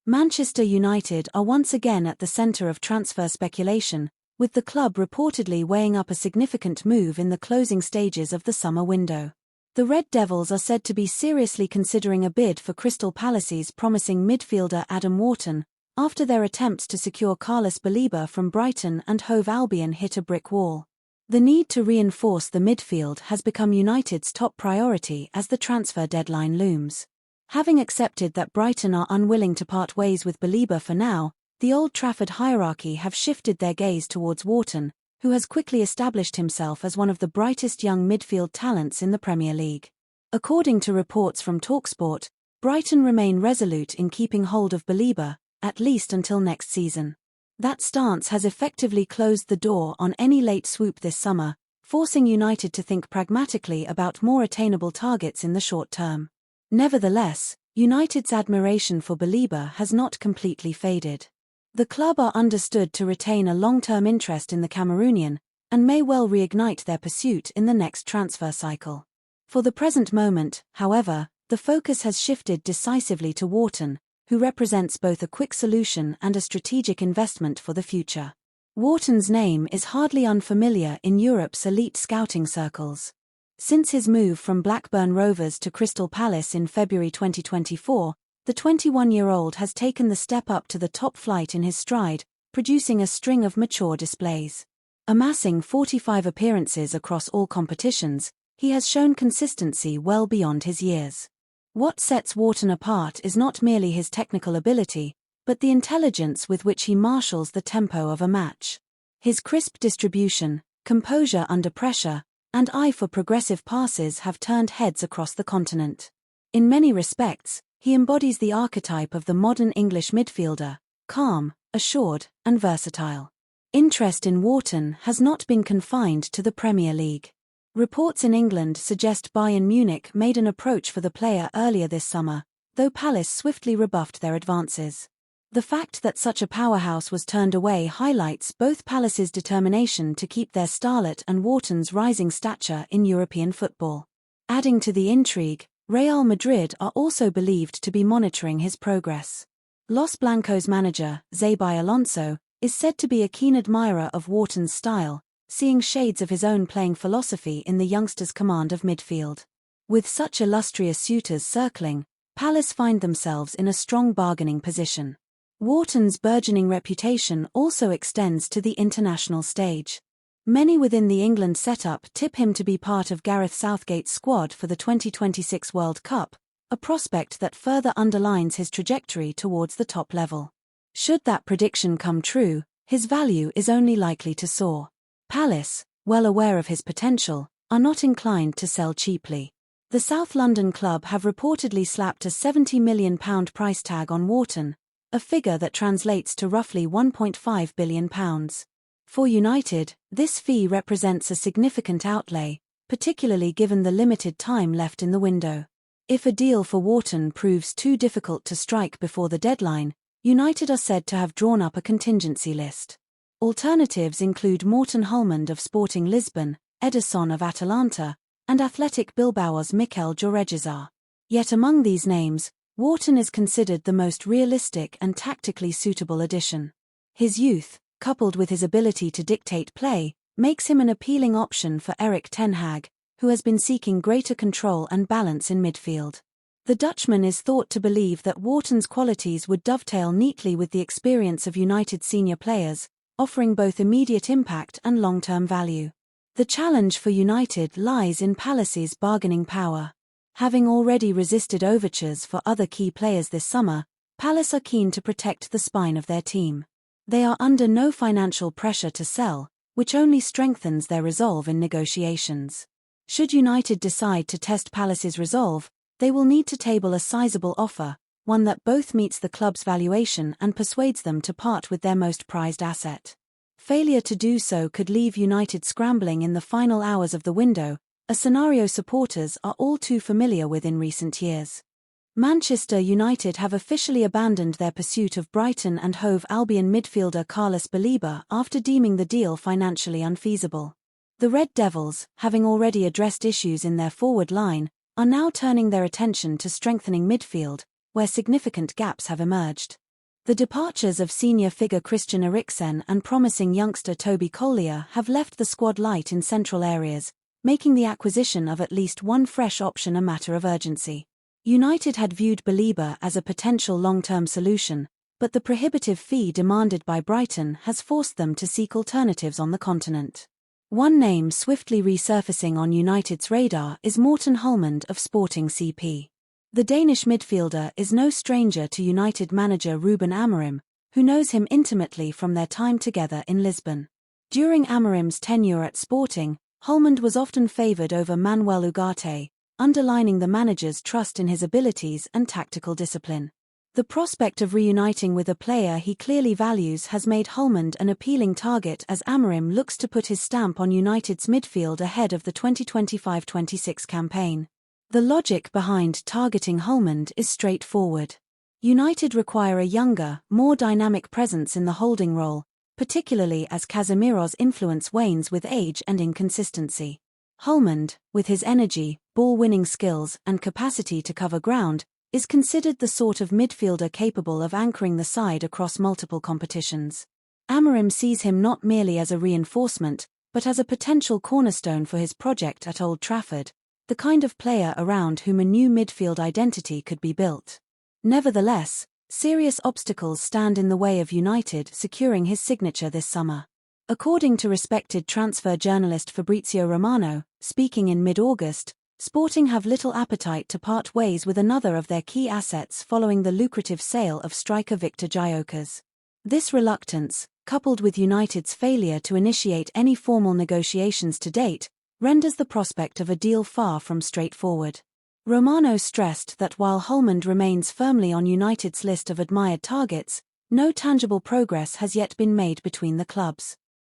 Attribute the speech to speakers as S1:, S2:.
S1: Manchester United are once again at the centre of transfer speculation, with the club reportedly weighing up a significant move in the closing stages of the summer window. The Red Devils are said to be seriously considering a bid for Crystal Palaces' promising midfielder Adam Wharton, after their attempts to secure Carlos Baleba from Brighton and Hove Albion hit a brick wall. The need to reinforce the midfield has become United's top priority as the transfer deadline looms. Having accepted that Brighton are unwilling to part ways with Baleba for now, the Old Trafford hierarchy have shifted their gaze towards Wharton, who has quickly established himself as one of the brightest young midfield talents in the Premier League. According to reports from TalkSport, Brighton remain resolute in keeping hold of Baleba, at least until next season. That stance has effectively closed the door on any late swoop this summer, forcing United to think pragmatically about more attainable targets in the short term. Nevertheless, United's admiration for Baleba has not completely faded. The club are understood to retain a long-term interest in the Cameroonian, and may well reignite their pursuit in the next transfer cycle. For the present moment, however, the focus has shifted decisively to Wharton, who represents both a quick solution and a strategic investment for the future. Wharton's name is hardly unfamiliar in Europe's elite scouting circles. Since his move from Blackburn Rovers to Crystal Palace in February 2024, the 21-year-old has taken the step up to the top flight in his stride, producing a string of mature displays. Amassing 45 appearances across all competitions, he has shown consistency well beyond his years. What sets Wharton apart is not merely his technical ability, but the intelligence with which he marshals the tempo of a match. His crisp distribution, composure under pressure, and eye for progressive passes have turned heads across the continent. In many respects, he embodies the archetype of the modern English midfielder, calm, assured, and versatile. Interest in Wharton has not been confined to the Premier League. Reports in England suggest Bayern Munich made an approach for the player earlier this summer, though Palace swiftly rebuffed their advances. The fact that such a powerhouse was turned away highlights both Palace's determination to keep their starlet and Wharton's rising stature in European football. Adding to the intrigue, Real Madrid are also believed to be monitoring his progress. Los Blancos manager, Xabi Alonso, is said to be a keen admirer of Wharton's style, seeing shades of his own playing philosophy in the youngster's command of midfield. With such illustrious suitors circling, Palace find themselves in a strong bargaining position. Wharton's burgeoning reputation also extends to the international stage. Many within the England setup tip him to be part of Gareth Southgate's squad for the 2026 World Cup, a prospect that further underlines his trajectory towards the top level. Should that prediction come true, his value is only likely to soar. Palace, well aware of his potential, are not inclined to sell cheaply. The South London club have reportedly slapped a £70 million price tag on Wharton, a figure that translates to roughly £1.5 billion. For United, this fee represents a significant outlay, particularly given the limited time left in the window. If a deal for Wharton proves too difficult to strike before the deadline, United are said to have drawn up a contingency list. Alternatives include Morten Hjulmand of Sporting Lisbon, Ederson of Atalanta, and Athletic Bilbao's Mikel Djurgården. Yet among these names, Wharton is considered the most realistic and tactically suitable addition. His youth, coupled with his ability to dictate play, makes him an appealing option for Erik ten Hag, who has been seeking greater control and balance in midfield. The Dutchman is thought to believe that Wharton's qualities would dovetail neatly with the experience of United's senior players, offering both immediate impact and long-term value. The challenge for United lies in Palace's bargaining power. Having already resisted overtures for other key players this summer, Palace are keen to protect the spine of their team. They are under no financial pressure to sell, which only strengthens their resolve in negotiations. Should United decide to test Palace's resolve, they will need to table a sizable offer, one that both meets the club's valuation and persuades them to part with their most prized asset. Failure to do so could leave United scrambling in the final hours of the window, a scenario supporters are all too familiar with in recent years. Manchester United have officially abandoned their pursuit of Brighton and Hove Albion midfielder Carlos Baleba after deeming the deal financially unfeasible. The Red Devils, having already addressed issues in their forward line, are now turning their attention to strengthening midfield, where significant gaps have emerged. The departures of senior figure Christian Eriksen and promising youngster Toby Collier have left the squad light in central areas, making the acquisition of at least one fresh option a matter of urgency. United had viewed Baleba as a potential long-term solution, but the prohibitive fee demanded by Brighton has forced them to seek alternatives on the continent. One name swiftly resurfacing on United's radar is Morten Hjulmand of Sporting CP. The Danish midfielder is no stranger to United manager Rubenamorim, who knows him intimately from their time together in Lisbon. During Amorim's tenure at Sporting, Hjulmand was often favoured over Manuel Ugarte, underlining the manager's trust in his abilities and tactical discipline. The prospect of reuniting with a player he clearly values has made Hjulmand an appealing target as Amorim looks to put his stamp on United's midfield ahead of the 2025-26 campaign. The logic behind targeting Hjulmand is straightforward. United require a younger, more dynamic presence in the holding role, particularly as Casemiro's influence wanes with age and inconsistency. Hjulmand, with his energy, ball-winning skills, and capacity to cover ground, is considered the sort of midfielder capable of anchoring the side across multiple competitions. Amorim sees him not merely as a reinforcement, but as a potential cornerstone for his project at Old Trafford, the kind of player around whom a new midfield identity could be built. Nevertheless, serious obstacles stand in the way of United securing his signature this summer. According to respected transfer journalist Fabrizio Romano, speaking in mid-August, Sporting have little appetite to part ways with another of their key assets following the lucrative sale of striker Victor Gyökeres. This reluctance, coupled with United's failure to initiate any formal negotiations to date, renders the prospect of a deal far from straightforward. Romano stressed that while Hjulmand remains firmly on United's list of admired targets, no tangible progress has yet been made between the clubs.